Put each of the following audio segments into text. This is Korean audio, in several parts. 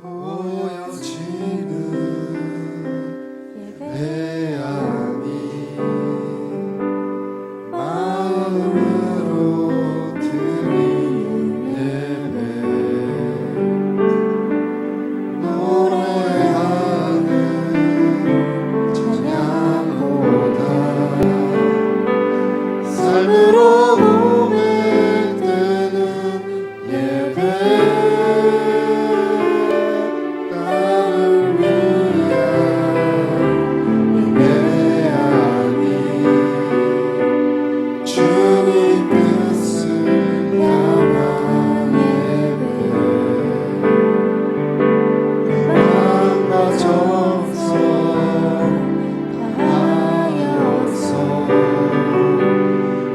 보여지는 예배함이 마음으로 드리는 예배 노래하는 찬양보다 삶으로 고백되는 예배 나를 위한 예배하니 주님 뜻을 향한 예배 내 마음과 정성 다하여서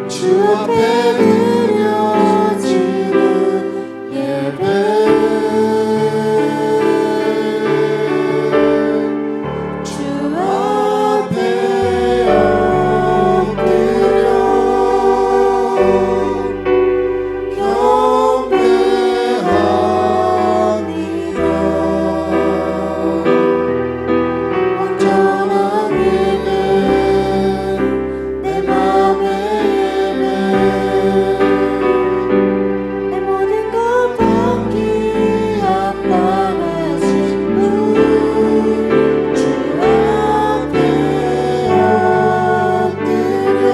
주 앞에 드려지는 예배 주 앞에 엎드려 경배합니다. 온전한 예배 내 맘의 예배 내 모든 것 받기 합당하신 분 주 앞에 엎드려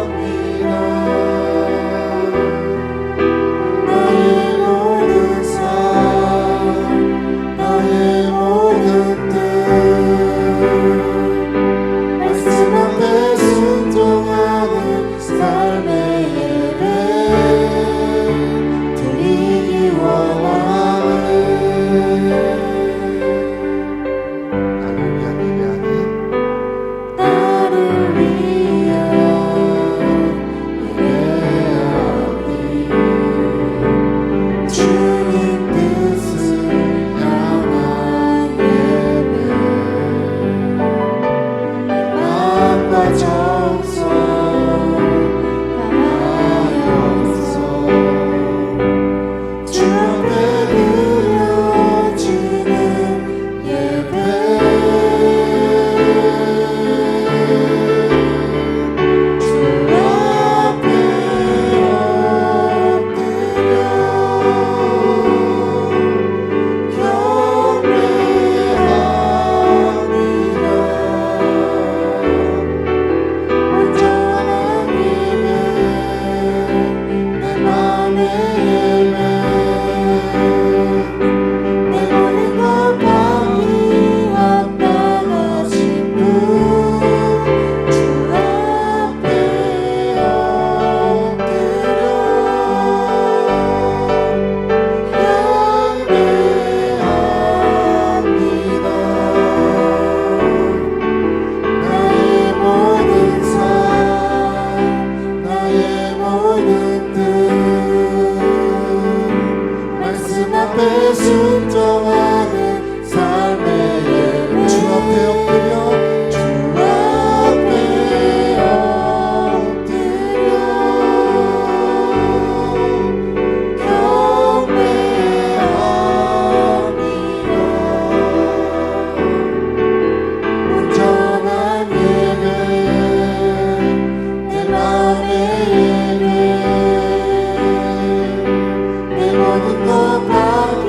예배합니다. 나의 모든 삶 나의 모든 뜻 말씀 앞에 순종하는 삶의 예배 드리기 원하네. 나를 위한 예배하니 주님 뜻을 향한 예배 마음과 정성 다하여서 주 앞에 드려지는 예배 주 앞에 엎드려 경배합니다. 온전한 예배 내 맘의 예배 내 모든 것 받기 합당하신 분 주 앞에 엎드려 나의 모든 삶 나의 모든 뜻 말씀 앞에 순종하는 삶의 예배 주 앞에 엎드려 주 앞에 엎드려 경배합니다. 온전한 예배 내 맘의 예배 내 모든 것 받기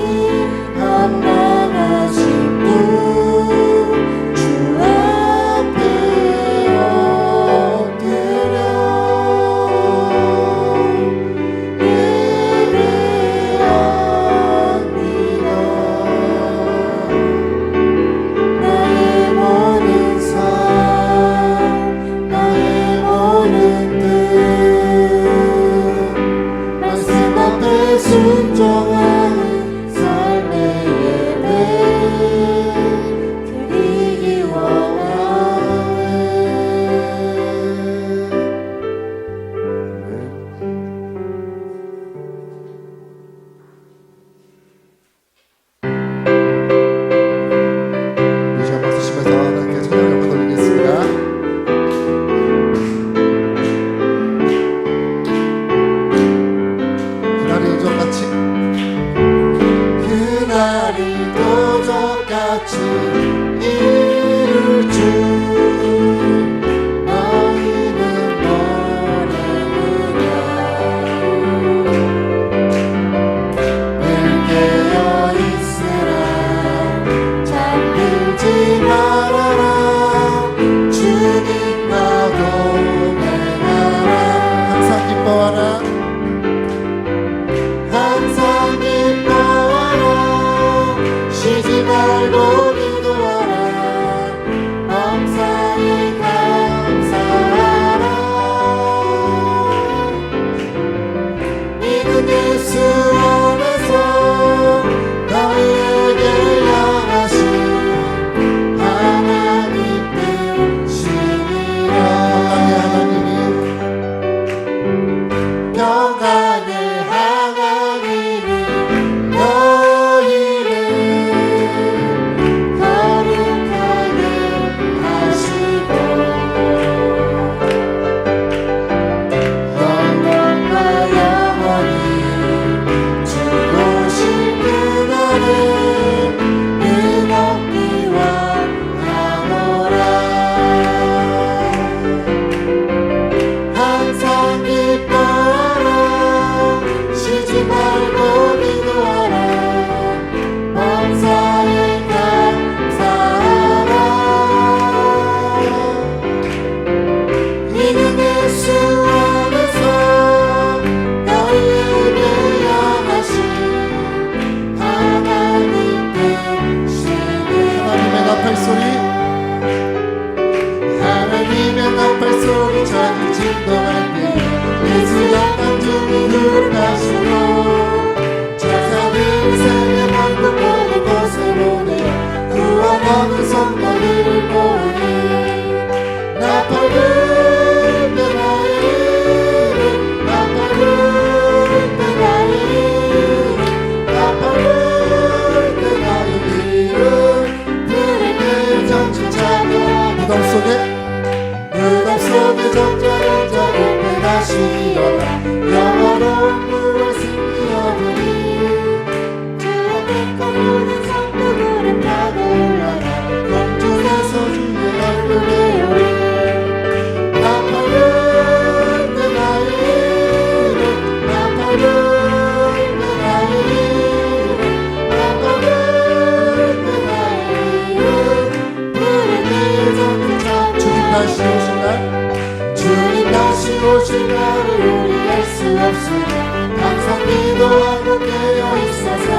없으니 항상 기도하고 깨어 있어서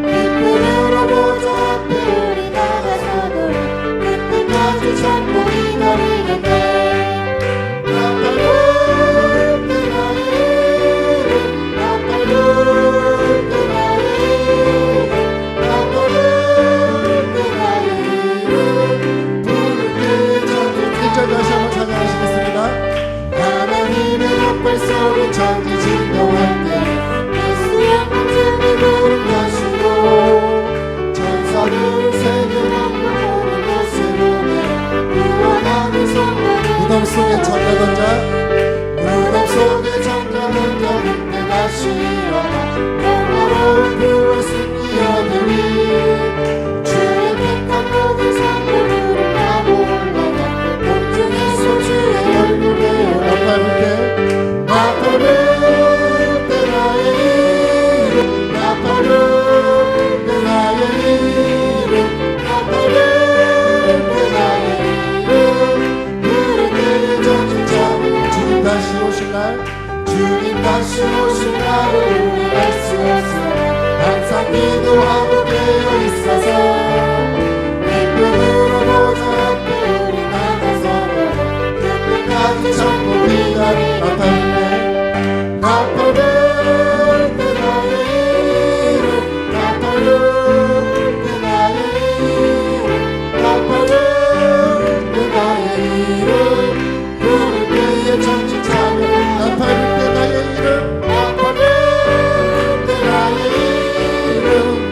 기쁨으로 보좌 앞에 우리 나가서도록 그때까지 참고 기다리겠네. 다시 한번 찬양하시겠습니다. 하나님의 덕발 소리 천지 진동할 때 예수 영광 등에 부른 것이고 천사들 새겨 왕국 오는 곳에 보내 구원하는 성도들 무덤 속에 장가 던져 무덤 속에 장가 던져 그때 다시 일어나 영화로운 그의 승리 얻으리 주의 택한 모든 성도들을 나고 올라가 주의 얼굴에 나팔불게 나팔을 때 나의 이름 나팔을 때 나의 이름 나팔을 때 나의 이름 부를 때에 정신 잡으며 주님 다시 오실 날 주님 다시 오실 날을 우리 알 수 없어 항상 기도하고 깨어 있어서 기쁨으로 보좌 앞에 우리 나가서 참고 기다리 나팔을 나팔을 때 나의 이름 나팔을 때 나의 이름 나팔을 때 나의 이름 부를 때에 정신 차려 나팔을 때 나의 이름 나팔을 때 나의 이름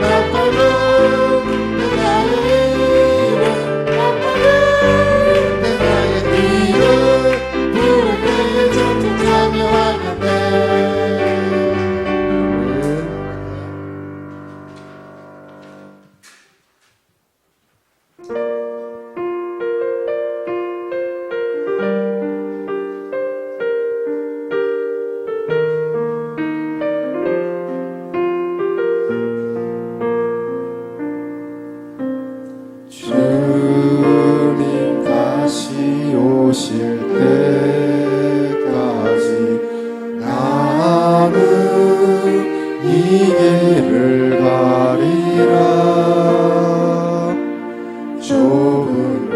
나팔을 때 나의 이름 나팔을 때 나의 이름 부를 때에 정신 차며 하겠네. 주님 다시 오실 때까지 나는 이 길을 가리라 좁은 길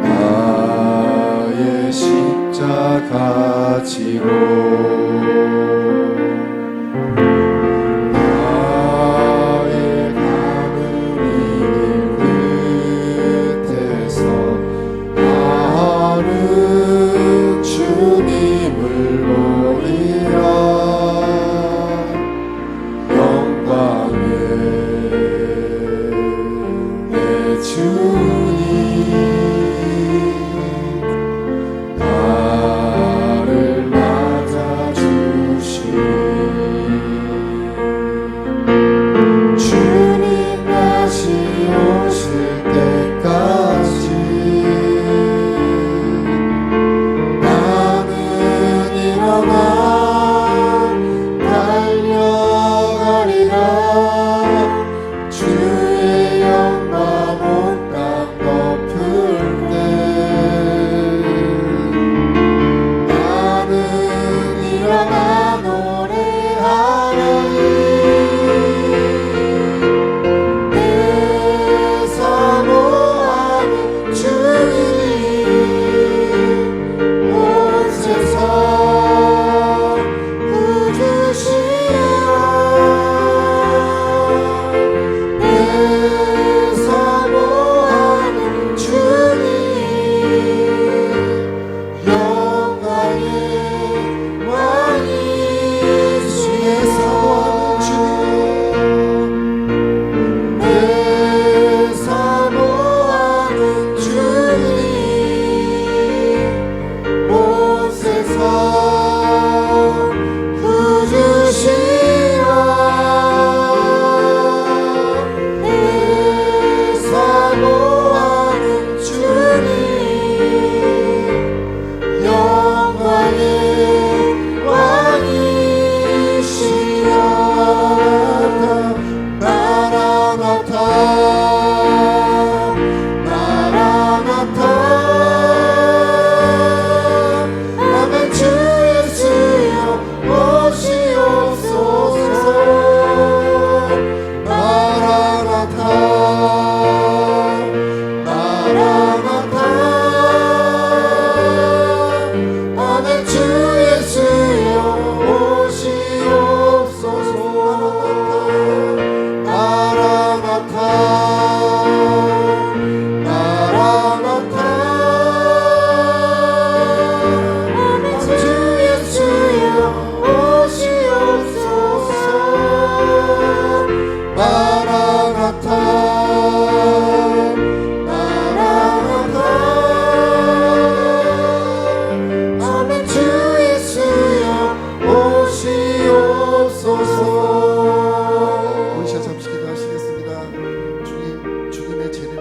나의 십자가 지고 주의 영광 온 땅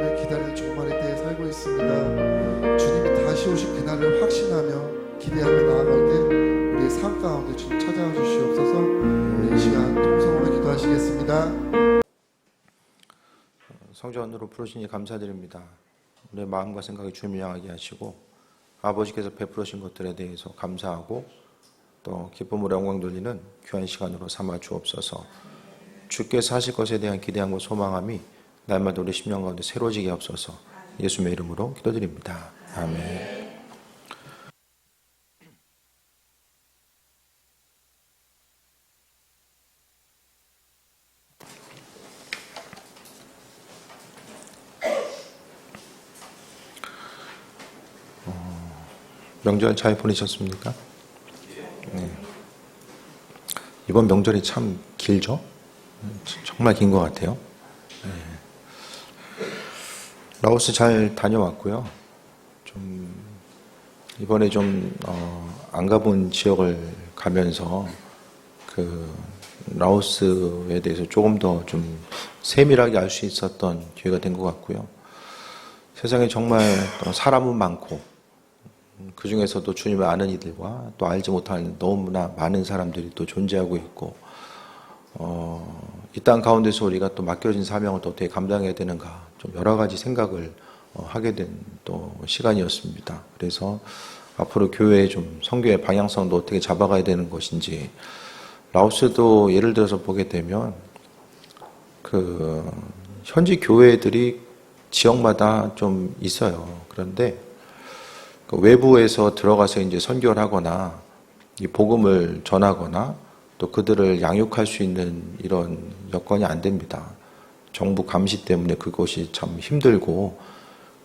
기대하며 기다리는 종말의 때에 살고 있습니다. 주님이 다시 오실 그날을 확신하며 기대하며 나아갈 때 우리의 삶 가운데 주님 찾아와 주시옵소서. 우리 이 시간 통성으로 기도하시겠습니다. 성전으로 부르시니 감사드립니다. 우리의 마음과 생각이 주님을 향하게 하시고 아버지께서 베풀으신 것들에 대해서 감사하고 또 기쁨으로 영광 돌리는 귀한 시간으로 삼아 주옵소서. 주께서 하실 것에 대한 기대함과 소망함이 날마다 우리 심령 가운데 새로워지게 하옵소서. 예수님의 이름으로 기도드립니다. 아멘. 명절 잘 보내셨습니까? 네. 이번 명절이 참 길죠? 정말 긴 것 같아요. 네. 라오스 잘 다녀왔고요. 이번에 안 가본 지역을 가면서 라오스에 대해서 조금 더 세밀하게 알 수 있었던 기회가 된 것 같고요. 세상에 정말 사람은 많고 그 중에서도 주님을 아는 이들과 또 알지 못하는 너무나 많은 사람들이 또 존재하고 있고, 이 땅 가운데서 우리가 또 맡겨진 사명을 또 어떻게 감당해야 되는가, 여러 가지 생각을 하게 된 또 시간이었습니다. 그래서 앞으로 교회의 선교의 방향성도 어떻게 잡아가야 되는 것인지, 라오스도 예를 들어서 보게 되면 현지 교회들이 지역마다 좀 있어요. 그런데 외부에서 들어가서 이제 선교를 하거나 이 복음을 전하거나 또 그들을 양육할 수 있는 이런 여건이 안 됩니다. 정부 감시 때문에 그것이 참 힘들고,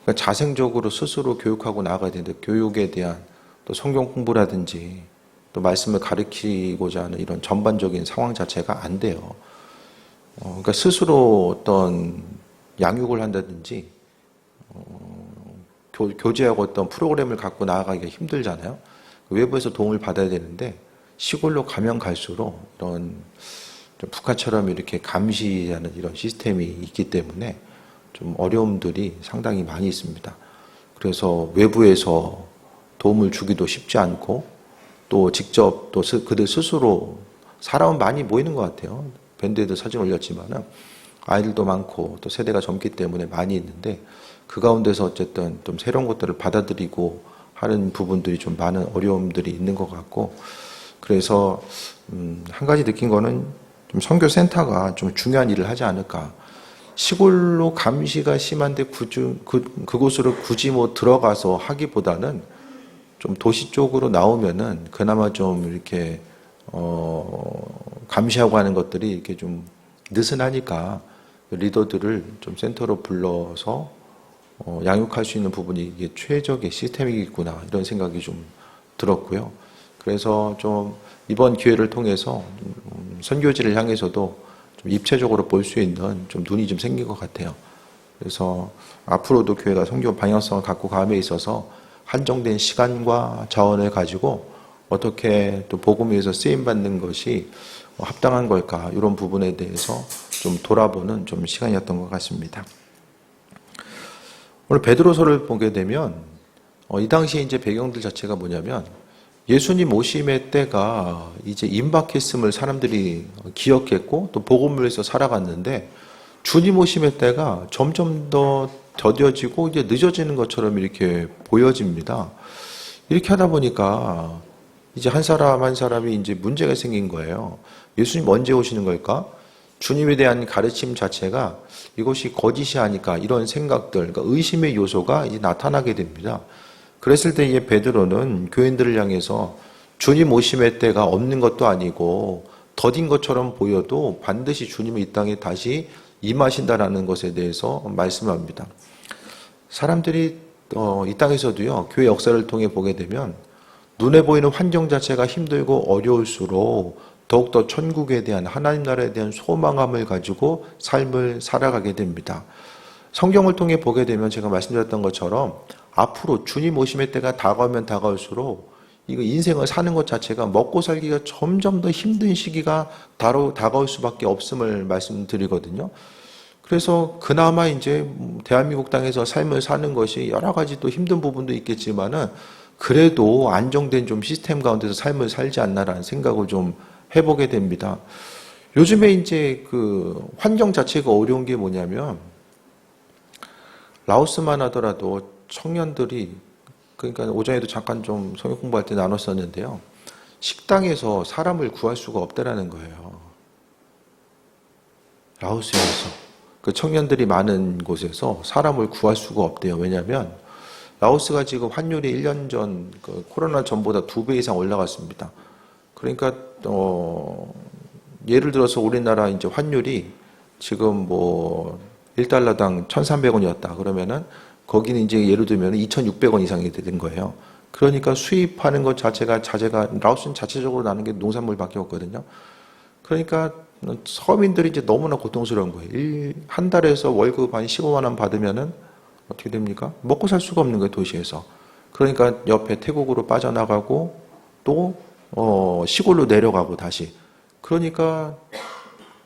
그러니까 자생적으로 스스로 교육하고 나아가야 되는데 교육에 대한 또 성경 공부라든지 또 말씀을 가르치고자 하는 이런 전반적인 상황 자체가 안 돼요. 그러니까 스스로 어떤 양육을 한다든지 교제하고 어떤 프로그램을 갖고 나아가기가 힘들잖아요. 외부에서 도움을 받아야 되는데 시골로 가면 갈수록 이런 북한처럼 이렇게 감시하는 이런 시스템이 있기 때문에 좀 어려움들이 상당히 많이 있습니다. 그래서 외부에서 도움을 주기도 쉽지 않고 또 직접 또 그들 스스로 사람은 많이 모이는 것 같아요. 밴드에도 사진 올렸지만은 아이들도 많고 또 세대가 젊기 때문에 많이 있는데 그 가운데서 어쨌든 좀 새로운 것들을 받아들이고 하는 부분들이 좀 많은 어려움들이 있는 것 같고, 그래서 한 가지 느낀 거는 좀 선교센터가 좀 중요한 일을 하지 않을까. 시골로 감시가 심한데 그곳으로 굳이 들어가서 하기보다는 좀 도시 쪽으로 나오면은 그나마 좀 이렇게 감시하고 하는 것들이 이렇게 좀 느슨하니까 리더들을 좀 센터로 불러서 양육할 수 있는 부분이 이게 최적의 시스템이겠구나, 이런 생각이 좀 들었고요. 그래서 좀 이번 기회를 통해서 선교지를 향해서도 좀 입체적으로 볼 수 있는 좀 눈이 좀 생긴 것 같아요. 그래서 앞으로도 교회가 선교 방향성을 갖고 감에 있어서 한정된 시간과 자원을 가지고 어떻게 또 복음 위에서 쓰임 받는 것이 합당한 걸까, 이런 부분에 대해서 좀 돌아보는 좀 시간이었던 것 같습니다. 오늘 베드로서를 보게 되면 이 당시에 이제 배경들 자체가 뭐냐면 예수님 오심의 때가 이제 임박했음을 사람들이 기억했고 또 복음을 위해서 살아갔는데, 주님 오심의 때가 점점 더 더뎌지고 이제 늦어지는 것처럼 이렇게 보여집니다. 이렇게 하다 보니까 이제 한 사람 한 사람이 이제 문제가 생긴 거예요. 예수님 언제 오시는 걸까? 주님에 대한 가르침 자체가 이것이 거짓이 아닐까, 이런 생각들, 그러니까 의심의 요소가 이제 나타나게 됩니다. 그랬을 때 이제 베드로는 교인들을 향해서 주님 오심의 때가 없는 것도 아니고 더딘 것처럼 보여도 반드시 주님은 이 땅에 다시 임하신다라는 것에 대해서 말씀합니다. 사람들이 이 땅에서도요, 교회 역사를 통해 보게 되면 눈에 보이는 환경 자체가 힘들고 어려울수록 더욱더 천국에 대한, 하나님 나라에 대한 소망함을 가지고 삶을 살아가게 됩니다. 성경을 통해 보게 되면 제가 말씀드렸던 것처럼 앞으로 주님 오심의 때가 다가오면 다가올수록 이거 인생을 사는 것 자체가 먹고 살기가 점점 더 힘든 시기가 다가올 수밖에 없음을 말씀드리거든요. 그래서 그나마 이제 대한민국 땅에서 삶을 사는 것이 여러 가지 또 힘든 부분도 있겠지만은 그래도 안정된 좀 시스템 가운데서 삶을 살지 않나라는 생각을 좀 해보게 됩니다. 요즘에 이제 그 환경 자체가 어려운 게 뭐냐면 라오스만 하더라도 청년들이 그러니까 오전에도 잠깐 좀 성역 공부할 때 나눴었는데요. 식당에서 사람을 구할 수가 없다라는 거예요. 라오스에서 그 청년들이 많은 곳에서 사람을 구할 수가 없대요. 왜냐하면 라오스가 지금 환율이 1년 전 그 코로나 전보다 2배 이상 올라갔습니다. 그러니까 예를 들어서 우리나라 이제 환율이 지금 뭐 1달러당 1,300원이었다. 그러면은 거기는 이제 예를 들면 2,600원 이상이 된 거예요. 그러니까 수입하는 것 자체가 라오스는 자체적으로 나는 게 농산물밖에 없거든요. 그러니까 서민들이 이제 너무나 고통스러운 거예요. 한 달에서 월급 한 15만 원 받으면은 어떻게 됩니까? 먹고 살 수가 없는 거예요, 도시에서. 그러니까 옆에 태국으로 빠져나가고 또 시골로 내려가고 다시. 그러니까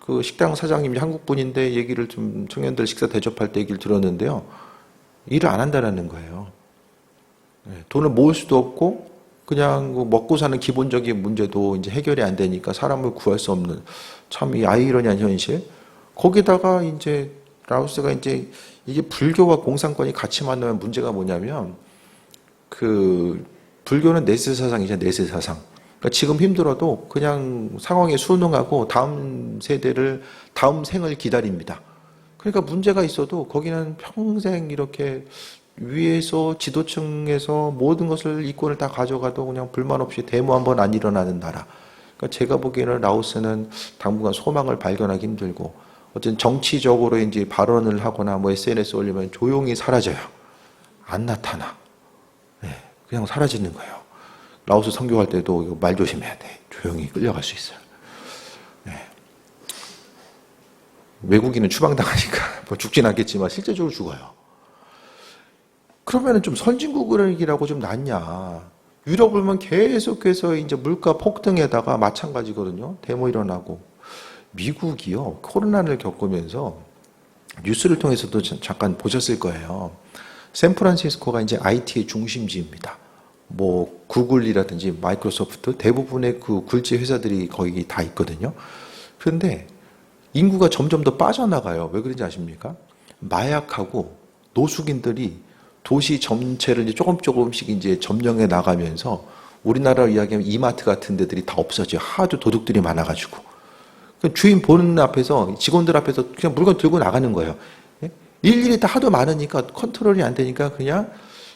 그 식당 사장님이 한국 분인데 얘기를 좀 청년들 식사 대접할 때 얘기를 들었는데요. 일을 안 한다는 거예요. 돈을 모을 수도 없고 그냥 먹고 사는 기본적인 문제도 이제 해결이 안 되니까 사람을 구할 수 없는 참 이 아이러니한 현실. 거기다가 이제 라오스가 이제 이게 불교와 공산권이 같이 만나면 문제가 뭐냐면 그 불교는 내세 사상이잖아요. 내세 사상. 그러니까 지금 힘들어도 그냥 상황에 순응하고 다음 세대를 다음 생을 기다립니다. 그러니까 문제가 있어도 거기는 평생 이렇게 위에서 지도층에서 모든 것을 이권을 다 가져가도 그냥 불만 없이 데모 한 번 안 일어나는 나라. 그러니까 제가 보기에는 라오스는 당분간 소망을 발견하기 힘들고 어쨌든 정치적으로 이제 발언을 하거나 뭐 SNS 올리면 조용히 사라져요. 안 나타나. 그냥 사라지는 거예요. 라오스 선교할 때도 이거 말 조심해야 돼. 조용히 끌려갈 수 있어요. 외국인은 추방당하니까 뭐 죽진 않겠지만 실제적으로 죽어요. 그러면은 좀 선진국이라고 좀 낫냐. 유럽을 보면 계속해서 이제 물가 폭등에다가 마찬가지거든요. 데모 일어나고. 미국이요. 코로나를 겪으면서 뉴스를 통해서도 잠깐 보셨을 거예요. 샌프란시스코가 이제 IT의 중심지입니다. 뭐 구글이라든지 마이크로소프트 대부분의 그 굴지 회사들이 거기 다 있거든요. 그런데 인구가 점점 더 빠져나가요. 왜 그런지 아십니까? 마약하고 노숙인들이 도시 전체를 이제 조금씩 이제 점령해 나가면서 우리나라로 이야기하면 이마트 같은 데들이 다 없어져요. 하도 도둑들이 많아가지고. 주인 보는 앞에서 직원들 앞에서 그냥 물건 들고 나가는 거예요. 일일이 다 하도 많으니까 컨트롤이 안 되니까 그냥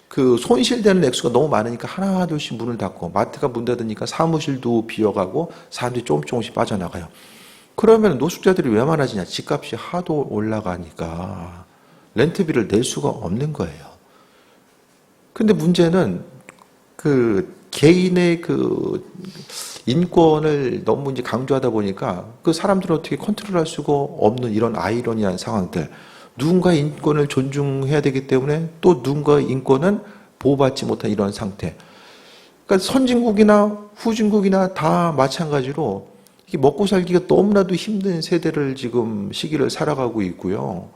그 손실되는 액수가 너무 많으니까 하나 둘씩 문을 닫고 마트가 문 닫으니까 사무실도 비어가고 사람들이 조금씩 빠져나가요. 그러면 노숙자들이 왜 많아지냐? 집값이 하도 올라가니까 렌트비를 낼 수가 없는 거예요. 근데 문제는 그 개인의 그 인권을 너무 이제 강조하다 보니까 그 사람들을 어떻게 컨트롤할 수가 없는 이런 아이러니한 상황들. 누군가의 인권을 존중해야 되기 때문에 또 누군가의 인권은 보호받지 못한 이런 상태. 그러니까 선진국이나 후진국이나 다 마찬가지로 이게 먹고 살기가 너무나도 힘든 세대를 지금 시기를 살아가고 있고요.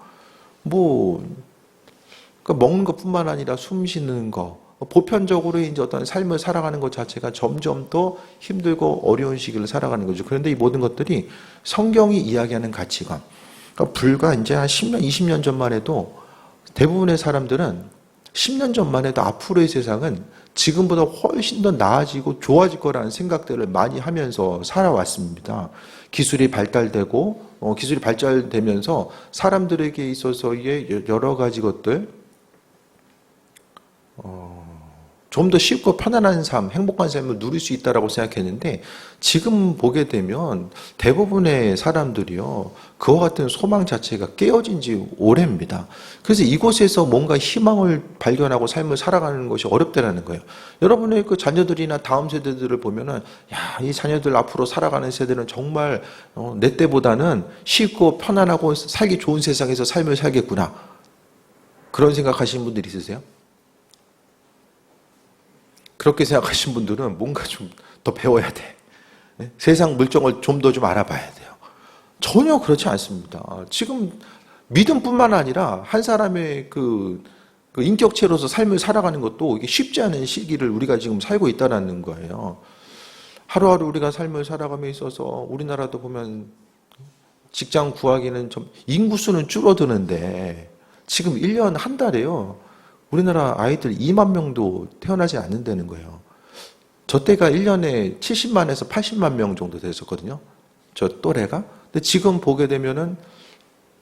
뭐 그러니까 먹는 것뿐만 아니라 숨 쉬는 거, 보편적으로 이제 어떤 삶을 살아가는 것 자체가 점점 더 힘들고 어려운 시기를 살아가는 거죠. 그런데 이 모든 것들이 성경이 이야기하는 가치관. 그러니까 불과 이제 한 10년, 20년 전만 해도 대부분의 사람들은 10년 전만 해도 앞으로의 세상은 지금보다 훨씬 더 나아지고 좋아질 거라는 생각들을 많이 하면서 살아왔습니다. 기술이 발달되고 기술이 발달되면서 사람들에게 있어서의 여러 가지 것들 좀 더 쉽고 편안한 삶, 행복한 삶을 누릴 수 있다라고 생각했는데 지금 보게 되면 대부분의 사람들이요 그와 같은 소망 자체가 깨어진 지 오래입니다. 그래서 이곳에서 뭔가 희망을 발견하고 삶을 살아가는 것이 어렵다라는 거예요. 여러분의 그 자녀들이나 다음 세대들을 보면은 야, 이 자녀들 앞으로 살아가는 세대는 정말 내 때보다는 쉽고 편안하고 살기 좋은 세상에서 삶을 살겠구나. 그런 생각하시는 분들 있으세요? 그렇게 생각하신 분들은 뭔가 좀 더 배워야 돼. 세상 물정을 좀 더 알아봐야 돼요. 전혀 그렇지 않습니다. 지금 믿음뿐만 아니라 한 사람의 그 인격체로서 삶을 살아가는 것도 이게 쉽지 않은 시기를 우리가 지금 살고 있다는 거예요. 하루하루 우리가 삶을 살아감에 있어서 우리나라도 보면 직장 구하기는 좀 인구수는 줄어드는데 지금 1년 한 달에요. 우리나라 아이들 2만 명도 태어나지 않는다는 거예요. 저 때가 1년에 70만에서 80만 명 정도 됐었거든요. 저 또래가. 근데 지금 보게 되면은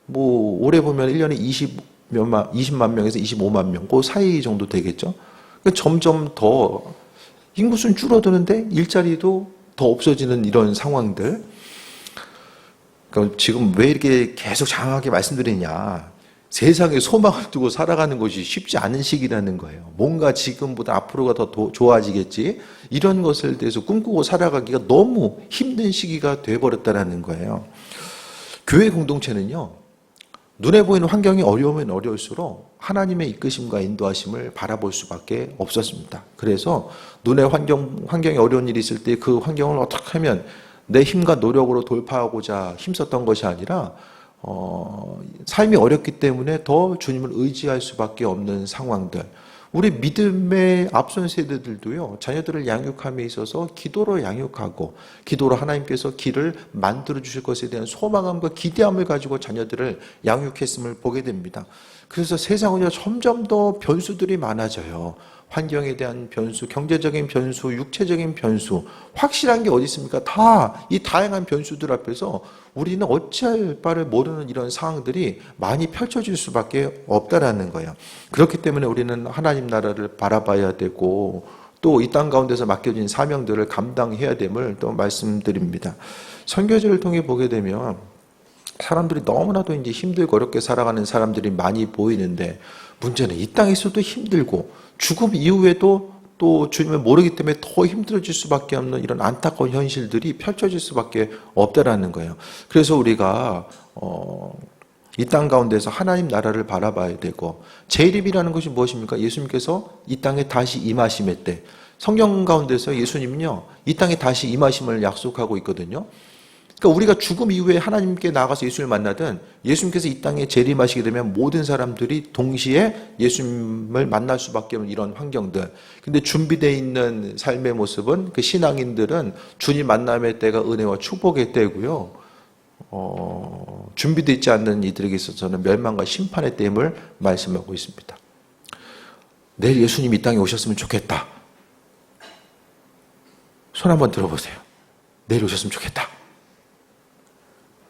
뭐 올해 보면 1년에 20만 명에서 25만 명, 그 사이 정도 되겠죠. 그러니까 점점 더 인구수는 줄어드는데 일자리도 더 없어지는 이런 상황들. 그러니까 지금 왜 이렇게 계속 장황하게 말씀드리냐. 세상에 소망을 두고 살아가는 것이 쉽지 않은 시기라는 거예요. 뭔가 지금보다 앞으로가 더 좋아지겠지. 이런 것을 대해서 꿈꾸고 살아가기가 너무 힘든 시기가 되어버렸다는 거예요. 교회 공동체는요. 눈에 보이는 환경이 어려우면 어려울수록 하나님의 이끄심과 인도하심을 바라볼 수밖에 없었습니다. 그래서 눈에 환경이 어려운 일이 있을 때 그 환경을 어떻게 하면 내 힘과 노력으로 돌파하고자 힘썼던 것이 아니라 삶이 어렵기 때문에 더 주님을 의지할 수밖에 없는 상황들. 우리 믿음의 앞선 세대들도요, 자녀들을 양육함에 있어서 기도로 양육하고, 기도로 하나님께서 길을 만들어 주실 것에 대한 소망함과 기대함을 가지고 자녀들을 양육했음을 보게 됩니다. 그래서 세상은요, 점점 더 변수들이 많아져요. 환경에 대한 변수, 경제적인 변수, 육체적인 변수, 확실한 게 어디 있습니까? 다 이 다양한 변수들 앞에서 우리는 어찌할 바를 모르는 이런 상황들이 많이 펼쳐질 수밖에 없다라는 거예요. 그렇기 때문에 우리는 하나님 나라를 바라봐야 되고 또 이 땅 가운데서 맡겨진 사명들을 감당해야 됨을 또 말씀드립니다. 선교제를 통해 보게 되면 사람들이 너무나도 이제 힘들고 어렵게 살아가는 사람들이 많이 보이는데 문제는 이 땅에서도 힘들고 죽음 이후에도 또 주님을 모르기 때문에 더 힘들어질 수밖에 없는 이런 안타까운 현실들이 펼쳐질 수밖에 없다라는 거예요. 그래서 우리가 이 땅 가운데서 하나님 나라를 바라봐야 되고 재림이라는 것이 무엇입니까? 예수님께서 이 땅에 다시 임하심의 때 성경 가운데서 예수님은요 이 땅에 다시 임하심을 약속하고 있거든요. 그러니까 우리가 죽음 이후에 하나님께 나가서 예수를 만나든 예수님께서 이 땅에 재림하시게 되면 모든 사람들이 동시에 예수님을 만날 수밖에 없는 이런 환경들. 근데 준비되어 있는 삶의 모습은 그 신앙인들은 주님 만남의 때가 은혜와 축복의 때고요. 준비되어 있지 않는 이들에게 있어서는 멸망과 심판의 때임을 말씀하고 있습니다. 내일 예수님 이 땅에 오셨으면 좋겠다. 손 한번 들어보세요. 내일 오셨으면 좋겠다.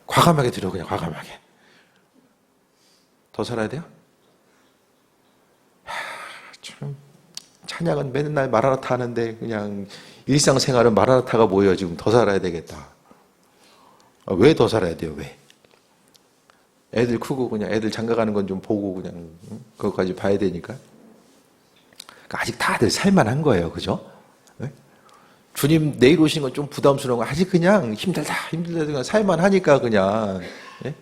과감하게 들어, 그냥 과감하게. 더 살아야 돼요? 참, 찬양은 맨날 마라나타 하는데 그냥 일상생활은 마라나타가 뭐예요? 지금 더 살아야 되겠다. 왜 더 살아야 돼요? 왜? 애들 크고 그냥 애들 장가가는 건 좀 보고 그냥 그것까지 봐야 되니까. 그러니까 아직 다들 살만한 거예요. 그죠? 주님 내일 오신 건 좀 부담스러운 거 아직 그냥 힘들다 그냥 살만하니까 그냥. 예?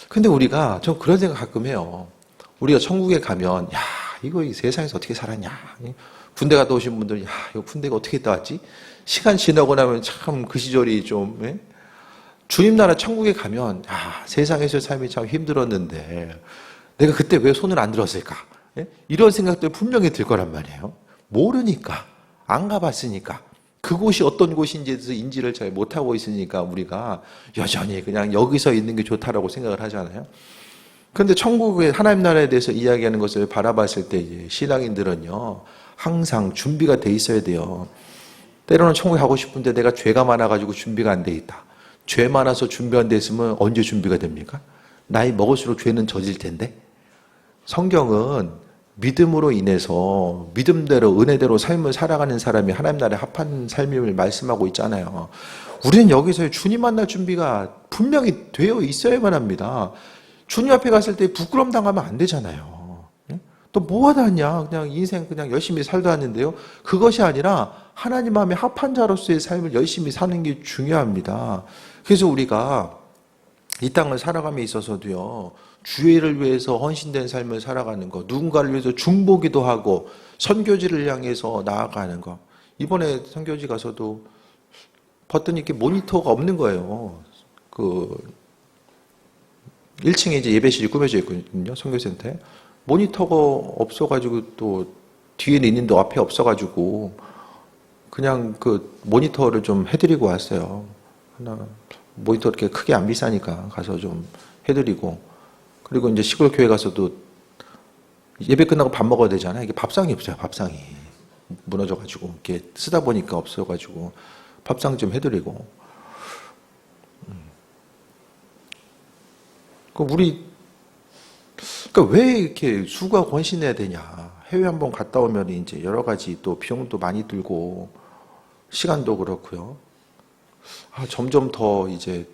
근데 우리가 전 그런 생각 가끔 해요. 우리가 천국에 가면 야 이거 이 세상에서 어떻게 살았냐. 군대 갔다 오신 분들이 야 이거 군대가 어떻게 갔다 왔지? 시간 지나고 나면 참 그 시절이 좀 예? 주님 나라 천국에 가면 야 세상에서의 삶이 참 힘들었는데 내가 그때 왜 손을 안 들었을까? 예? 이런 생각들 분명히 들 거란 말이에요. 모르니까 안 가봤으니까. 그곳이 어떤 곳인지에 대해서 인지를 잘 못하고 있으니까 우리가 여전히 그냥 여기서 있는 게 좋다라고 생각을 하잖아요. 그런데 천국의 하나님 나라에 대해서 이야기하는 것을 바라봤을 때 이제 신앙인들은요 항상 준비가 돼 있어야 돼요. 때로는 천국에 가고 싶은데 내가 죄가 많아가지고 준비가 안 돼 있다. 죄 많아서 준비 안 돼 있으면 언제 준비가 됩니까? 나이 먹을수록 죄는 져질 텐데. 성경은 믿음으로 인해서 믿음대로 은혜대로 삶을 살아가는 사람이 하나님 나라에 합한 삶임을 말씀하고 있잖아요. 우리는 여기서 주님 만날 준비가 분명히 되어 있어야만 합니다. 주님 앞에 갔을 때 부끄럼 당하면 안 되잖아요. 또 뭐하다 하냐 그냥 인생 그냥 열심히 살다 왔는데요. 그것이 아니라 하나님 마음에 합한 자로서의 삶을 열심히 사는 게 중요합니다. 그래서 우리가 이 땅을 살아감에 있어서도요. 주의를 위해서 헌신된 삶을 살아가는 것, 누군가를 위해서 중보기도 하고 선교지를 향해서 나아가는 것. 이번에 선교지 가서도 봤더니 이렇게 모니터가 없는 거예요. 1층에 이제 예배실이 꾸며져 있거든요. 선교센터에. 모니터가 없어가지고 또 뒤에는 있는데 앞에 없어가지고 그냥 그 모니터를 좀 해드리고 왔어요. 하나 모니터 이렇게 크게 안 비싸니까 가서 좀 해드리고, 그리고 이제 시골 교회 가서도 예배 끝나고 밥 먹어야 되잖아요. 이게 밥상이 없어요. 밥상이 무너져가지고 이렇게 쓰다 보니까 없어가지고 밥상 좀 해드리고. 그러니까 왜 이렇게 수가 헌신해야 되냐? 해외 한번 갔다 오면 이제 여러 가지 또 비용도 많이 들고 시간도 그렇고요. 점점 더 이제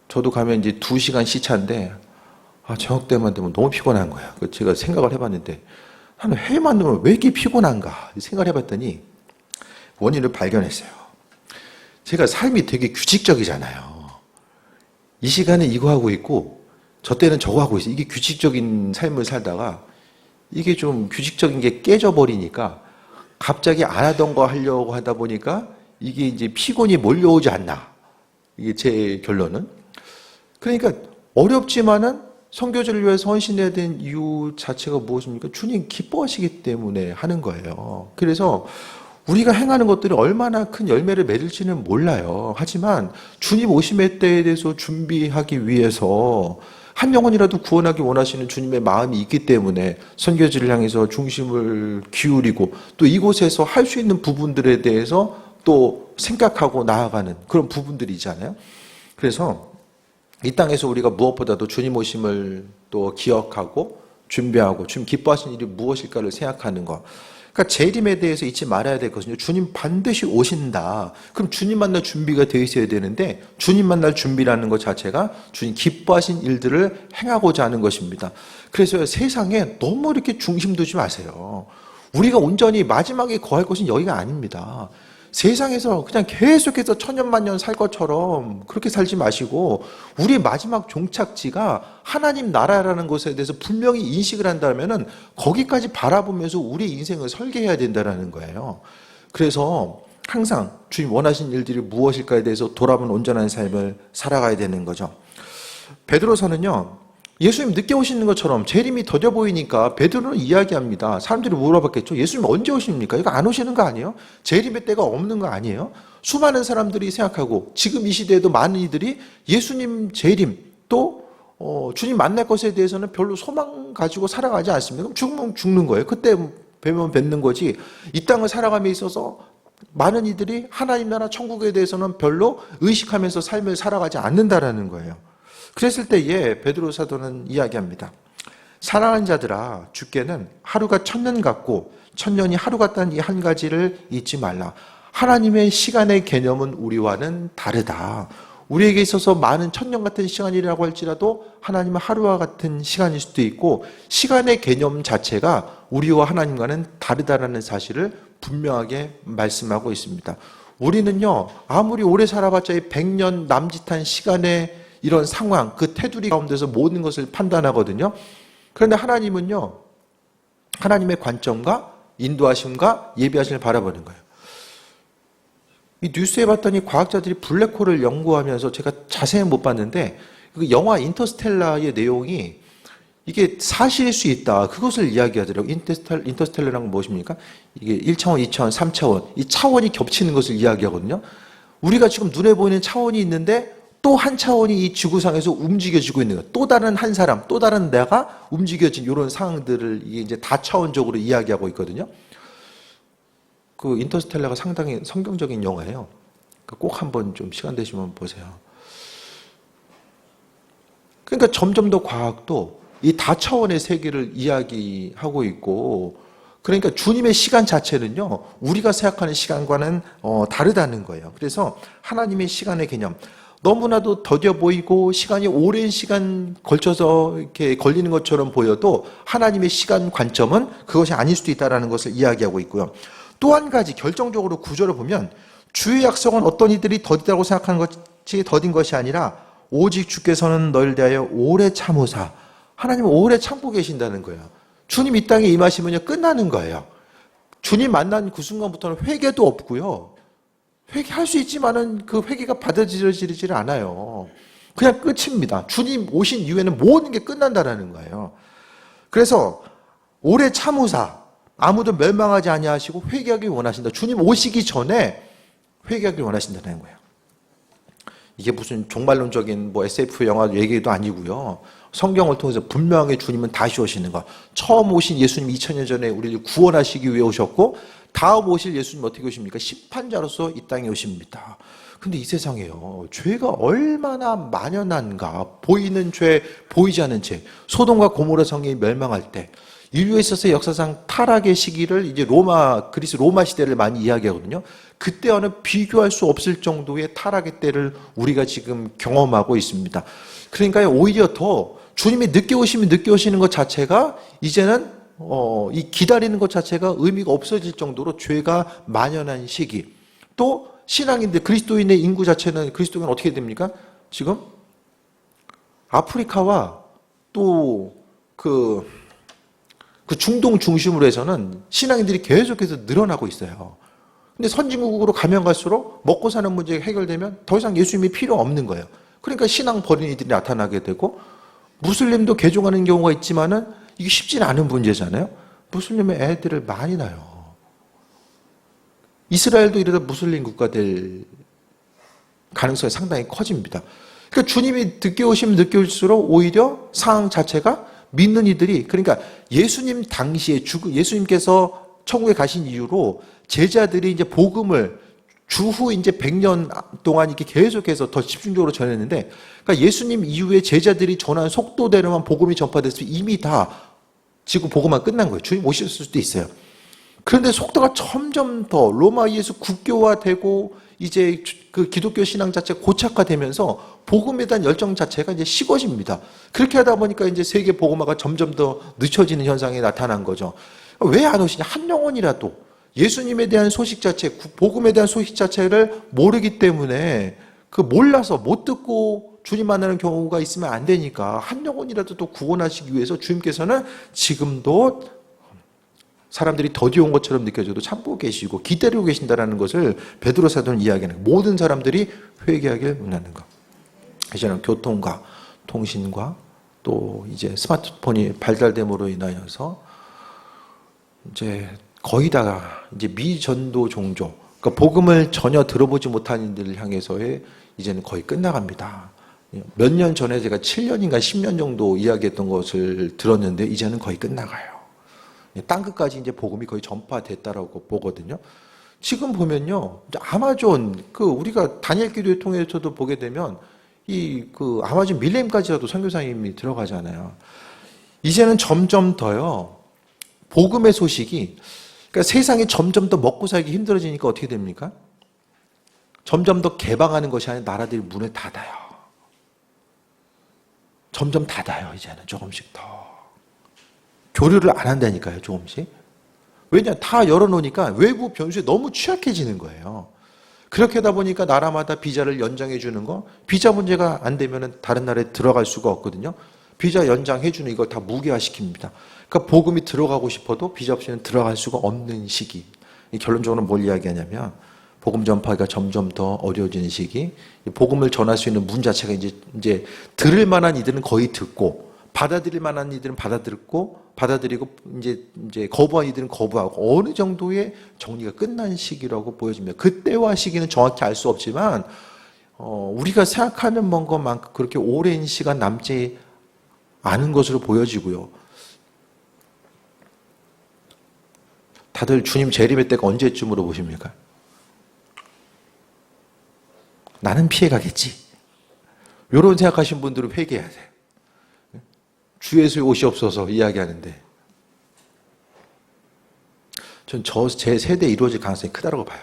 저도 가면 이제 2시간 시차인데 저녁 때만 되면 너무 피곤한 거예요. 제가 생각을 해봤는데 나는 해외만 되면 왜 이렇게 피곤한가 생각을 해봤더니 원인을 발견했어요. 제가 삶이 되게 규칙적이잖아요. 이 시간에 이거 하고 있고 저 때는 저거 하고 있어요. 이게 규칙적인 삶을 살다가 이게 좀 규칙적인 게 깨져버리니까 갑자기 안 하던 거 하려고 하다 보니까 이게 이제 피곤이 몰려오지 않나. 이게 제 결론은. 그러니까 어렵지만은 선교지를 위해서 헌신해야 되는 이유 자체가 무엇입니까? 주님 기뻐하시기 때문에 하는 거예요. 그래서 우리가 행하는 것들이 얼마나 큰 열매를 맺을지는 몰라요. 하지만 주님 오심의 때에 대해서 준비하기 위해서 한 영혼이라도 구원하기 원하시는 주님의 마음이 있기 때문에 선교지를 향해서 중심을 기울이고 또 이곳에서 할 수 있는 부분들에 대해서 또 생각하고 나아가는 그런 부분들이잖아요. 그래서 이 땅에서 우리가 무엇보다도 주님 오심을 또 기억하고 준비하고 주님 기뻐하시는 일이 무엇일까를 생각하는 것. 그러니까 재림에 대해서 잊지 말아야 될 것은요. 주님 반드시 오신다. 그럼 주님 만날 준비가 되어 있어야 되는데 주님 만날 준비라는 것 자체가 주님 기뻐하신 일들을 행하고자 하는 것입니다. 그래서 세상에 너무 이렇게 중심 두지 마세요. 우리가 온전히 마지막에 거할 것은 여기가 아닙니다. 세상에서 그냥 계속해서 천년만년 살 것처럼 그렇게 살지 마시고 우리 마지막 종착지가 하나님 나라라는 것에 대해서 분명히 인식을 한다면은 거기까지 바라보면서 우리 인생을 설계해야 된다는 거예요. 그래서 항상 주님 원하신 일들이 무엇일까에 대해서 돌아보는 온전한 삶을 살아가야 되는 거죠. 베드로서는요. 예수님 늦게 오시는 것처럼 재림이 더뎌 보이니까 베드로는 이야기합니다. 사람들이 물어봤겠죠. 예수님 언제 오십니까? 이거 안 오시는 거 아니에요? 재림의 때가 없는 거 아니에요? 수많은 사람들이 생각하고 지금 이 시대에도 많은 이들이 예수님 재림 또 주님 만날 것에 대해서는 별로 소망 가지고 살아가지 않습니다. 그럼 죽으면 죽는 거예요. 그때 뵈면 뵙는 거지. 이 땅을 살아감에 있어서 많은 이들이 하나님 나라 천국에 대해서는 별로 의식하면서 삶을 살아가지 않는다라는 거예요. 그랬을 때에 베드로 사도는 이야기합니다. 사랑하는 자들아, 주께는 하루가 1000년 같고 1000년이 하루 같다는 이 한 가지를 잊지 말라. 하나님의 시간의 개념은 우리와는 다르다. 우리에게 있어서 많은 1000년 같은 시간이라고 할지라도 하나님은 하루와 같은 시간일 수도 있고 시간의 개념 자체가 우리와 하나님과는 다르다라는 사실을 분명하게 말씀하고 있습니다. 우리는요, 아무리 오래 살아봤자 100년 남짓한 시간의 이런 상황, 그 테두리 가운데서 모든 것을 판단하거든요. 그런데 하나님은요, 하나님의 관점과 인도하심과 예비하심을 바라보는 거예요. 이 뉴스에 봤더니 과학자들이 블랙홀을 연구하면서 제가 자세히 못 봤는데 그 영화 인터스텔라의 내용이 이게 사실일 수 있다. 그것을 이야기하더라고요. 인터스텔라라는 건 무엇입니까? 이게 1차원, 2차원, 3차원. 이 차원이 겹치는 것을 이야기하거든요. 우리가 지금 눈에 보이는 차원이 있는데 또 한 차원이 이 지구상에서 움직여지고 있는 거예요. 또 다른 한 사람, 또 다른 내가 움직여진 이런 상황들을 이제 다차원적으로 이야기하고 있거든요. 그 인터스텔라가 상당히 성경적인 영화예요. 꼭 한번 좀 시간 되시면 보세요. 그러니까 점점 더 과학도 이 다차원의 세계를 이야기하고 있고, 그러니까 주님의 시간 자체는요, 우리가 생각하는 시간과는 다르다는 거예요. 그래서 하나님의 시간의 개념, 너무나도 더뎌 보이고 시간이 오랜 시간 걸쳐서 이렇게 걸리는 것처럼 보여도 하나님의 시간 관점은 그것이 아닐 수도 있다는 것을 이야기하고 있고요. 또 한 가지 결정적으로 구절을 보면 주의 약속은 어떤 이들이 더디다고 생각하는 것이 더딘 것이 아니라 오직 주께서는 너희를 대하여 오래 참으사, 하나님은 오래 참고 계신다는 거예요. 주님 이 땅에 임하시면요 끝나는 거예요. 주님 만난 그 순간부터는 회개도 없고요. 회개할 수 있지만은 그 회개가 받아들여지질 않아요. 그냥 끝입니다. 주님 오신 이후에는 모든 게 끝난다라는 거예요. 그래서 오래 참으사 아무도 멸망하지 아니하시고 회개하길 원하신다. 주님 오시기 전에 회개하길 원하신다는 거예요. 이게 무슨 종말론적인 뭐 SF 영화 얘기도 아니고요. 성경을 통해서 분명하게 주님은 다시 오시는 거. 처음 오신 예수님 2000년 전에 우리를 구원하시기 위해 오셨고 다음 오실 예수님 어떻게 오십니까? 심판자로서 이 땅에 오십니다. 근데 이 세상에요, 죄가 얼마나 만연한가. 보이는 죄, 보이지 않는 죄. 소돔과 고모라 성이 멸망할 때 인류에 있어서 역사상 타락의 시기를 이제 그리스 로마 시대를 많이 이야기하거든요. 그때와는 비교할 수 없을 정도의 타락의 때를 우리가 지금 경험하고 있습니다. 그러니까 오히려 더 주님이 늦게 오시면 늦게 오시는 것 자체가 이제는 이 기다리는 것 자체가 의미가 없어질 정도로 죄가 만연한 시기. 또 신앙인들, 그리스도인의 인구 자체는, 그리스도인은 어떻게 됩니까? 지금 아프리카와 또 그 중동 중심으로 해서는 신앙인들이 계속해서 늘어나고 있어요. 근데 선진국으로 가면 갈수록 먹고 사는 문제가 해결되면 더 이상 예수님이 필요 없는 거예요. 그러니까 신앙 버린 이들이 나타나게 되고, 무슬림도 개종하는 경우가 있지만은 이게 쉽지는 않은 문제잖아요. 무슬림의 애들을 많이 낳아요. 이스라엘도 이러다 무슬림 국가 될 가능성이 상당히 커집니다. 그러니까 주님이 늦게 오시면 늦게 올수록 오히려 상황 자체가 믿는 이들이, 그러니까 예수님 당시에 예수님께서 천국에 가신 이후로 제자들이 이제 복음을 주후 이제 100년 동안 이렇게 계속해서 더 집중적으로 전했는데, 그러니까 예수님 이후에 제자들이 전한 속도대로만 복음이 전파됐으면 이미 다 지금 복음만 끝난 거예요. 주님 오실 수도 있어요. 그런데 속도가 점점 더 로마에서 국교화되고 이제 그 기독교 신앙 자체가 고착화되면서 복음에 대한 열정 자체가 이제 식어집니다. 그렇게 하다 보니까 이제 세계 복음화가 점점 더 늦춰지는 현상이 나타난 거죠. 왜 안 오시냐? 한 영혼이라도 예수님에 대한 소식 자체, 복음에 대한 소식 자체를 모르기 때문에 그 몰라서 못 듣고 주님 만나는 경우가 있으면 안 되니까 한 영혼이라도 또 구원하시기 위해서 주님께서는 지금도 사람들이 더디 온 것처럼 느껴져도 참고 계시고 기다리고 계신다는 것을 베드로 사도는 이야기하는 거예요. 모든 사람들이 회개하길 원하는 것. 이제는 교통과 통신과 또 이제 스마트폰이 발달됨으로 인하여서 이제 거의 다 이제 미전도 종교, 그러니까 복음을 전혀 들어보지 못한 이들을 향해서의 이제는 거의 끝나갑니다. 몇 년 전에 제가 7년인가 10년 정도 이야기했던 것을 들었는데 이제는 거의 끝나가요. 땅끝까지 이제 복음이 거의 전파됐다라고 보거든요. 지금 보면요, 아마존, 우리가 다니엘 기도회 통해서도 보게 되면 그 아마존 밀레임까지라도 선교사님이 들어가잖아요. 이제는 점점 더요, 복음의 소식이, 그러니까 세상이 점점 더 먹고 살기 힘들어지니까 어떻게 됩니까? 점점 더 개방하는 것이 아니라 나라들이 문을 닫아요. 점점 닫아요, 이제는 조금씩 더. 교류를 안 한다니까요, 조금씩. 왜냐, 다 열어놓으니까 외부 변수에 너무 취약해지는 거예요. 그렇게 하다 보니까 나라마다 비자를 연장해 주는 거, 비자 문제가 안 되면 다른 나라에 들어갈 수가 없거든요. 비자 연장해 주는 이걸 다 무기화시킵니다. 그러니까 복음이 들어가고 싶어도 비자 없이는 들어갈 수가 없는 시기. 결론적으로 뭘 이야기하냐면 복음 전파가 점점 더 어려워지는 시기. 복음을 전할 수 있는 문 자체가 이제 들을 만한 이들은 거의 듣고, 받아들일 만한 이들은 받아들이고 이제 거부한 이들은 거부하고, 어느 정도의 정리가 끝난 시기라고 보여집니다. 그때와 시기는 정확히 알 수 없지만 우리가 생각하는 것만큼 그렇게 오랜 시간 남지 않은 것으로 보여지고요. 다들 주님 재림의 때가 언제쯤으로 보십니까? 나는 피해가겠지. 이런 생각하신 분들은 회개해야 돼요. 주 예수의 옷이 없어서 이야기하는데, 전 제 세대에 이루어질 가능성이 크다고 봐요,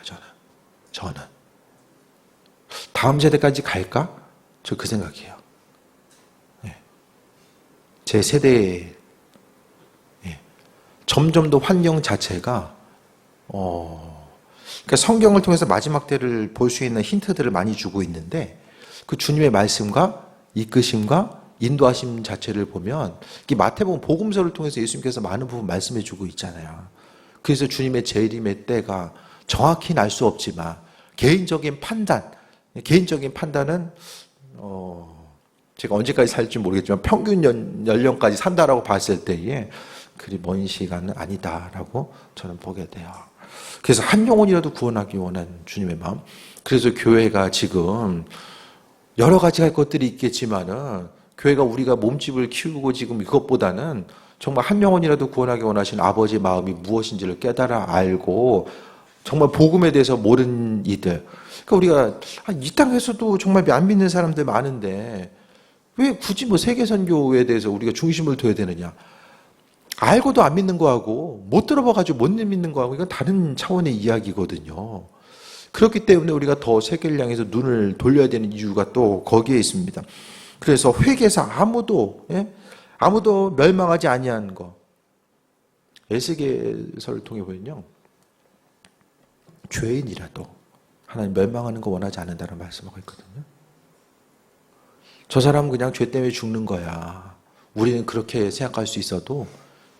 저는. 다음 세대까지 갈까? 저 그 생각이에요. 제 세대에, 점점 더 환경 자체가, 그러니까 성경을 통해서 마지막 때를 볼 수 있는 힌트들을 많이 주고 있는데, 그 주님의 말씀과 이끄심과 인도하심 자체를 보면, 이 마태복음 복음서를 통해서 예수님께서 많은 부분 말씀해 주고 있잖아요. 그래서 주님의 재림의 때가 정확히는 알 수 없지만 개인적인 판단은 제가 언제까지 살지 모르겠지만 평균 연령까지 산다라고 봤을 때에 그리 먼 시간은 아니다라고 저는 보게 돼요. 그래서 한 영혼이라도 구원하기 원하는 주님의 마음. 그래서 교회가 지금 여러 가지 할 것들이 있겠지만은 교회가 우리가 몸집을 키우고 지금 이것보다는 정말 한 영혼이라도 구원하기 원하시는 아버지의 마음이 무엇인지를 깨달아 알고 정말 복음에 대해서 모르는 이들. 그러니까 우리가 이 땅에서도 정말 안 믿는 사람들 많은데 왜 굳이 뭐 세계선교에 대해서 우리가 중심을 둬야 되느냐? 알고도 안 믿는 거하고 못 들어봐가지고 못 믿는 거하고 이건 다른 차원의 이야기거든요. 그렇기 때문에 우리가 더 세계를 향해서 눈을 돌려야 되는 이유가 또 거기에 있습니다. 그래서 회개사 아무도 멸망하지 아니한 거. 에스겔서를 통해 보면요, 죄인이라도 하나님 멸망하는 거 원하지 않는다는 말씀하고 있거든요. 저 사람은 그냥 죄 때문에 죽는 거야. 우리는 그렇게 생각할 수 있어도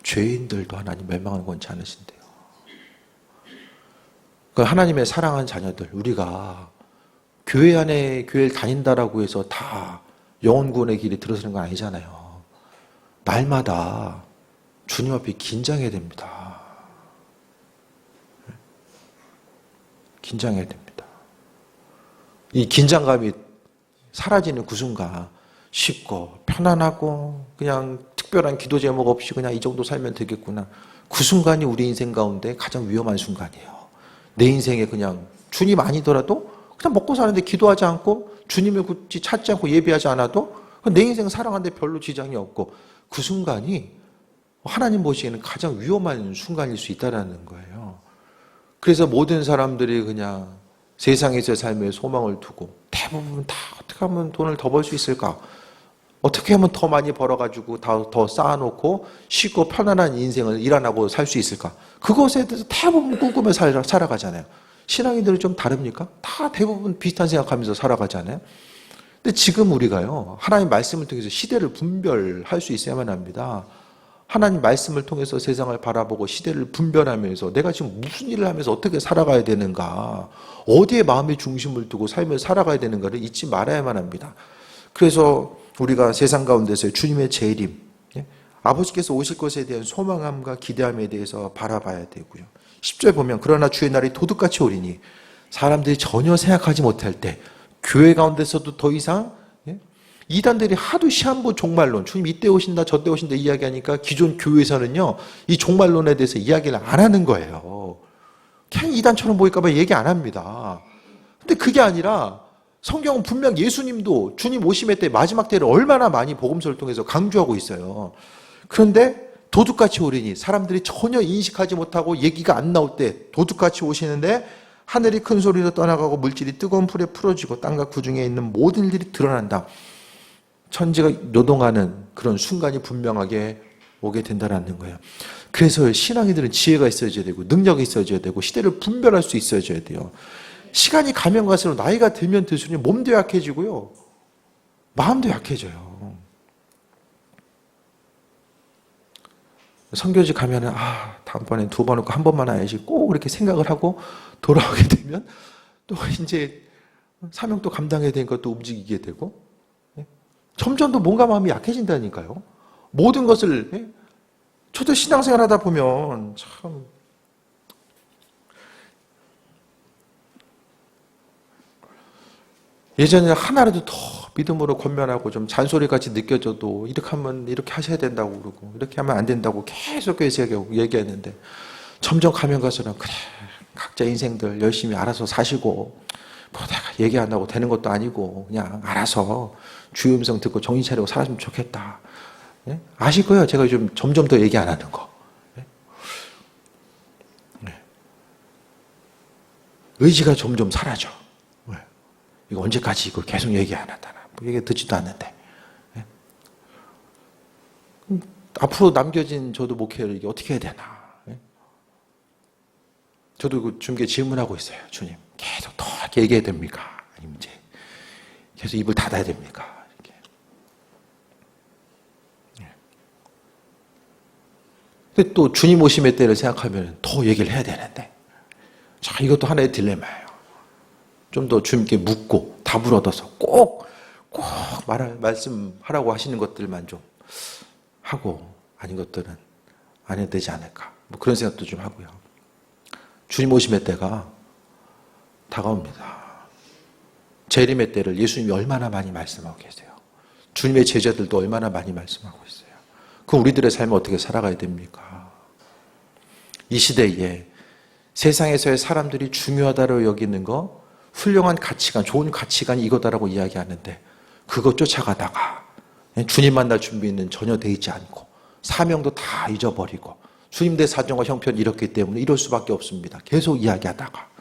죄인들도 하나님 멸망하는 건 원치 않으신대요. 그러니까 하나님의 사랑하는 자녀들, 우리가 교회 안에 교회를 다닌다라고 해서 다 영혼구원의 길에 들어서는 건 아니잖아요. 날마다 주님 앞에 긴장해야 됩니다. 긴장해야 됩니다. 이 긴장감이 사라지는 그 순간 쉽고 편안하고 그냥 특별한 기도 제목 없이 그냥 이 정도 살면 되겠구나. 그 순간이 우리 인생 가운데 가장 위험한 순간이에요. 내 인생에 그냥 주님 아니더라도 그냥 먹고 사는데 기도하지 않고 주님을 굳이 찾지 않고 예배하지 않아도 내 인생 살아가는데 별로 지장이 없고 그 순간이 하나님 보시기에는 가장 위험한 순간일 수 있다는 거예요. 그래서 모든 사람들이 그냥 세상에서의 삶에 소망을 두고 대부분 다 어떻게 하면 돈을 더 벌 수 있을까? 어떻게 하면 더 많이 벌어가지고 더 쌓아놓고 쉽고 편안한 인생을 일 안 하고 살 수 있을까? 그것에 대해서 대부분 꿈꾸며 살아가잖아요. 신앙인들은 좀 다릅니까? 다 대부분 비슷한 생각하면서 살아가잖아요. 근데 지금 우리가요, 하나님 말씀을 통해서 시대를 분별할 수 있어야만 합니다. 하나님 말씀을 통해서 세상을 바라보고 시대를 분별하면서 내가 지금 무슨 일을 하면서 어떻게 살아가야 되는가, 어디에 마음의 중심을 두고 삶을 살아가야 되는가를 잊지 말아야만 합니다. 그래서 우리가 세상 가운데서의 주님의 재림, 아버지께서 오실 것에 대한 소망함과 기대함에 대해서 바라봐야 되고요. 10절 보면 그러나 주의 날이 도둑같이 오리니 사람들이 전혀 생각하지 못할 때 교회 가운데서도 더 이상 이단들이 하도 시한부 종말론, 주님 이때 오신다 저때 오신다 이야기하니까 기존 교회에서는요 이 종말론에 대해서 이야기를 안 하는 거예요. 그냥 이단처럼 보일까 봐 얘기 안 합니다. 근데 그게 아니라 성경은 분명 예수님도 주님 오심의 때 마지막 때를 얼마나 많이 복음서를 통해서 강조하고 있어요. 그런데 도둑같이 오리니 사람들이 전혀 인식하지 못하고 얘기가 안 나올 때 도둑같이 오시는데 하늘이 큰 소리로 떠나가고 물질이 뜨거운 불에 풀어지고 땅과 그 중에 있는 모든 일들이 드러난다. 천지가 요동하는 그런 순간이 분명하게 오게 된다는 거예요. 그래서 신앙인들은 지혜가 있어야 되고 능력이 있어야 되고 시대를 분별할 수 있어야 돼요. 시간이 가면 갈수록 나이가 들면 들수록 몸도 약해지고요. 마음도 약해져요. 선교지 가면은 다음번엔 2번 오고 한 번만 와야지 꼭 이렇게 생각을 하고 돌아오게 되면 또 이제 사명도 감당해야 되니까 또 움직이게 되고 점점 더 뭔가 마음이 약해진다니까요. 모든 것을 저도 신앙생활 하다 보면 참 예전에 하나라도 더 믿음으로 권면하고 좀 잔소리같이 느껴져도 이렇게 하면 이렇게 하셔야 된다고 그러고 이렇게 하면 안 된다고 계속해서 얘기했는데 점점 가면 갈수록 그래 각자 인생들 열심히 알아서 사시고 뭐 내가 얘기 안 하고 되는 것도 아니고 그냥 알아서 주의 음성 듣고 정신 차리고 살았으면 좋겠다. 아실 거예요. 제가 요즘 점점 더 얘기 안 하는 거. 의지가 점점 사라져. 이거 언제까지 이거 계속 얘기 안 한다나. 얘기 듣지도 않는데. 앞으로 남겨진 저도 목회를 이게 어떻게 해야 되나. 저도 그 주님께 질문하고 있어요. 주님, 계속 더 얘기해야 됩니까? 아니면 이제 계속 입을 닫아야 됩니까? 이렇게. 근데 또 주님 오심의 때를 생각하면 더 얘기를 해야 되는데. 자, 이것도 하나의 딜레마예요. 좀 더 주님께 묻고 답을 얻어서 꼭 꼭 말씀하라고 하시는 것들만 좀 하고 아닌 것들은 안 해도 되지 않을까, 뭐 그런 생각도 좀 하고요. 주님 오심의 때가 다가옵니다. 재림의 때를 예수님이 얼마나 많이 말씀하고 계세요. 주님의 제자들도 얼마나 많이 말씀하고 있어요. 그럼 우리들의 삶을 어떻게 살아가야 됩니까? 이 시대에 세상에서의 사람들이 중요하다고 여기는 거, 훌륭한 가치관, 좋은 가치관이 이거다라고 이야기하는데 그거 쫓아가다가 주님 만날 준비는 전혀 돼 있지 않고 사명도 다 잊어버리고 주님의 사정과 형편이 이렇기 때문에 이럴 수밖에 없습니다. 계속 이야기하다가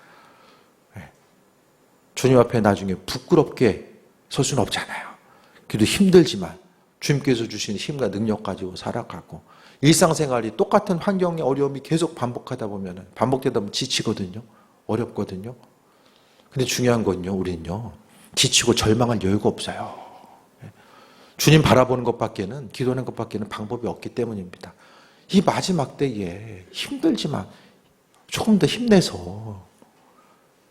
주님 앞에 나중에 부끄럽게 설 수는 없잖아요. 그래도 힘들지만 주님께서 주신 힘과 능력 가지고 살아가고 일상생활이 똑같은 환경의 어려움이 계속 반복되다 보면 지치거든요. 어렵거든요. 근데 중요한 건요, 우리는요, 지치고 절망할 여유가 없어요. 주님 바라보는 것밖에는, 기도하는 것밖에는 방법이 없기 때문입니다. 이 마지막 때에 힘들지만 조금 더 힘내서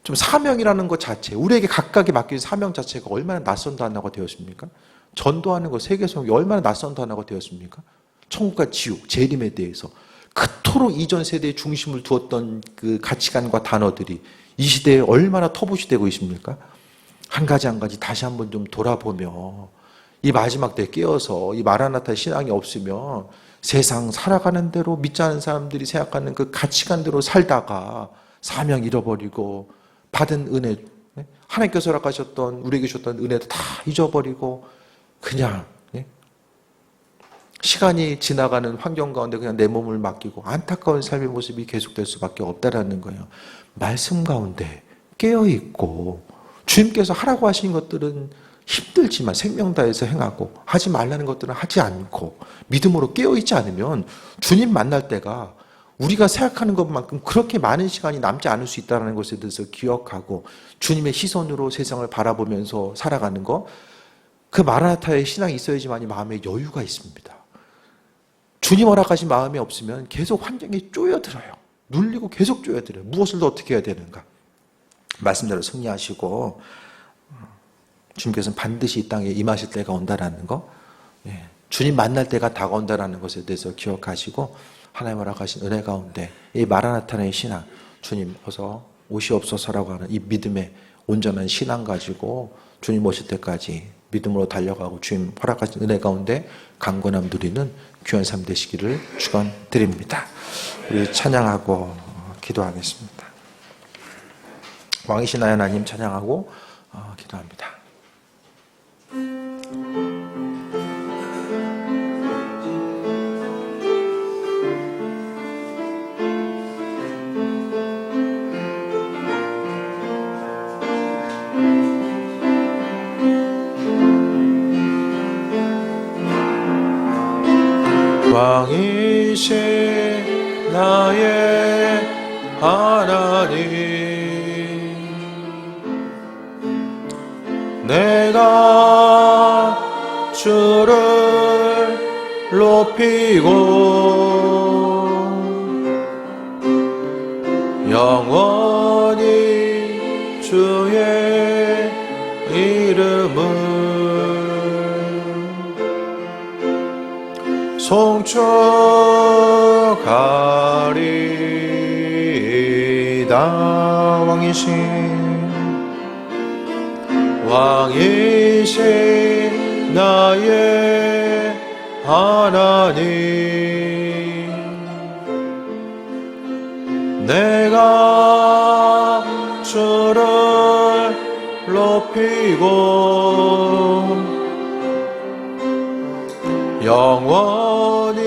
좀 사명이라는 것 자체, 우리에게 각각이 맡겨진 사명 자체가 얼마나 낯선 단어가 되었습니까? 전도하는 것, 세계성이 얼마나 낯선 단어가 되었습니까? 천국과 지옥, 재림에 대해서 그토록 이전 세대의 중심을 두었던 그 가치관과 단어들이 이 시대에 얼마나 터부시 되고 있습니까? 한 가지 한 가지 다시 한번 좀 돌아보며 이 마지막 때에 깨어서 이 마라나타 신앙이 없으면 세상 살아가는 대로 믿지 않은 사람들이 생각하는 그 가치관대로 살다가 사명 잃어버리고 받은 은혜, 하나님께서 허락하셨던 우리에게 주셨던 은혜도 다 잊어버리고 그냥 시간이 지나가는 환경 가운데 그냥 내 몸을 맡기고 안타까운 삶의 모습이 계속될 수밖에 없다라는 거예요. 말씀 가운데 깨어있고 주님께서 하라고 하신 것들은 힘들지만 생명 다해서 행하고 하지 말라는 것들은 하지 않고 믿음으로 깨어있지 않으면 주님 만날 때가 우리가 생각하는 것만큼 그렇게 많은 시간이 남지 않을 수 있다는 것에 대해서 기억하고 주님의 시선으로 세상을 바라보면서 살아가는 것, 그 마라나타의 신앙이 있어야지만 마음에 여유가 있습니다. 주님 허락하신 마음이 없으면 계속 환경에 쪼여들어요. 눌리고 계속 쪼여들어요. 무엇을 더 어떻게 해야 되는가? 말씀대로 승리하시고 주님께서는 반드시 이 땅에 임하실 때가 온다라는 거, 주님 만날 때가 다가온다라는 것에 대해서 기억하시고 하나님 허락하신 은혜 가운데 이 마라나타의 신앙, 주님 어서 오시옵소서라고 하는 이 믿음의 온전한 신앙 가지고 주님 오실 때까지 믿음으로 달려가고 주님 허락하신 은혜 가운데 강건함 누리는 귀한 삶 되시기를 축원드립니다. 우리 찬양하고 기도하겠습니다. 왕이신 하나님 찬양하고 기도합니다. 왕이신 나의 하나님, 내가 주를 높이고 영원히 주의 이름을 송축하리이다. 왕이신 나의 하나님, 내가 주를 높이고 영원히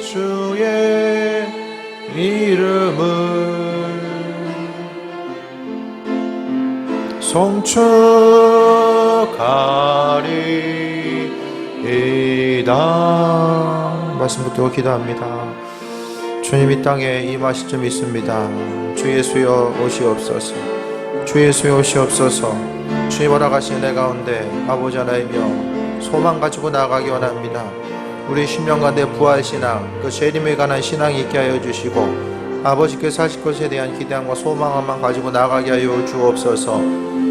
주의 이름을 송축하리이다. 말씀 붙들고 기도합니다. 주님 이 땅에 임하실 점 있습니다. 주 예수여 오시옵소서. 주 예수여 오시옵소서. 주님 허락하신 내 가운데 아버지 하나이며 소망 가지고 나아가기 원합니다. 우리 10년 가운데 부활신앙, 그 재림에 관한 신앙이 있게 하여 주시고 아버지께서 하실 것에 대한 기대함과 소망만 가지고 나아가게 하여 주옵소서.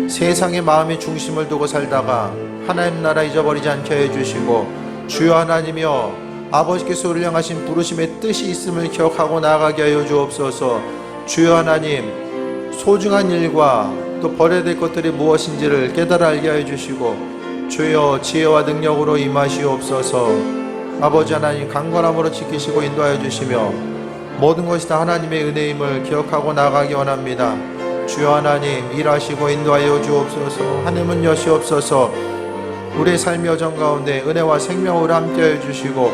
세상의 마음의 중심을 두고 살다가 하나님 나라 잊어버리지 않게 해주시고, 주여 하나님이여 아버지께서 우리를 향하신 부르심의 뜻이 있음을 기억하고 나아가게 하여 주옵소서. 주여 하나님, 소중한 일과 또 버려야 될 것들이 무엇인지를 깨달아 알게 하여 주시고, 주여 지혜와 능력으로 임하시옵소서. 아버지 하나님, 강건함으로 지키시고 인도하여 주시며 모든 것이 다 하나님의 은혜임을 기억하고 나아가기 원합니다. 주여 하나님, 일하시고 인도하여 주옵소서. 하늘문 여시옵소서. 우리의 삶의 여정 가운데 은혜와 생명으로 함께하여 주시고,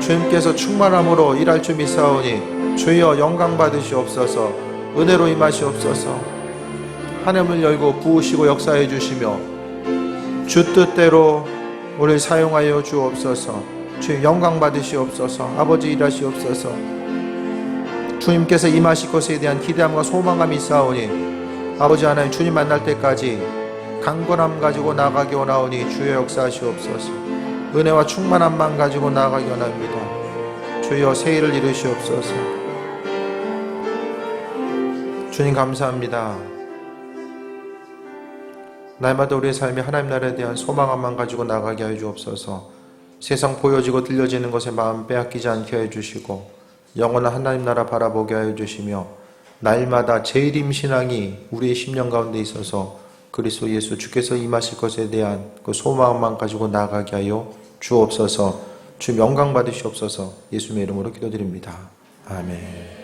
주님께서 충만함으로 일할 줄 믿사오니 주여 영광 받으시옵소서. 은혜로 임하시옵소서. 하늘을 열고 부으시고 역사해 주시며 주 뜻대로 우리를 사용하여 주옵소서. 주님 영광 받으시옵소서. 아버지 일하시옵소서. 주님께서 임하실 것에 대한 기대함과 소망감이 있사오니 아버지 하나님, 주님 만날 때까지 강건함 가지고 나아가기 원하오니 주여 역사하시옵소서. 은혜와 충만함만 가지고 나아가기 원합니다. 주여 새 일을 이루시옵소서. 주님 감사합니다. 날마다 우리의 삶이 하나님 나라에 대한 소망함만 가지고 나아가게 하여 주옵소서. 세상 보여지고 들려지는 것에 마음 빼앗기지 않게 해주시고 영원한 하나님 나라 바라보게 하여 주시며, 날마다 재림신앙이 우리의 심령 가운데 있어서 그리스도 예수 주께서 임하실 것에 대한 그 소망만 가지고 나아가게 하여 주옵소서. 주 영광 받으시옵소서. 예수님의 이름으로 기도드립니다. 아멘.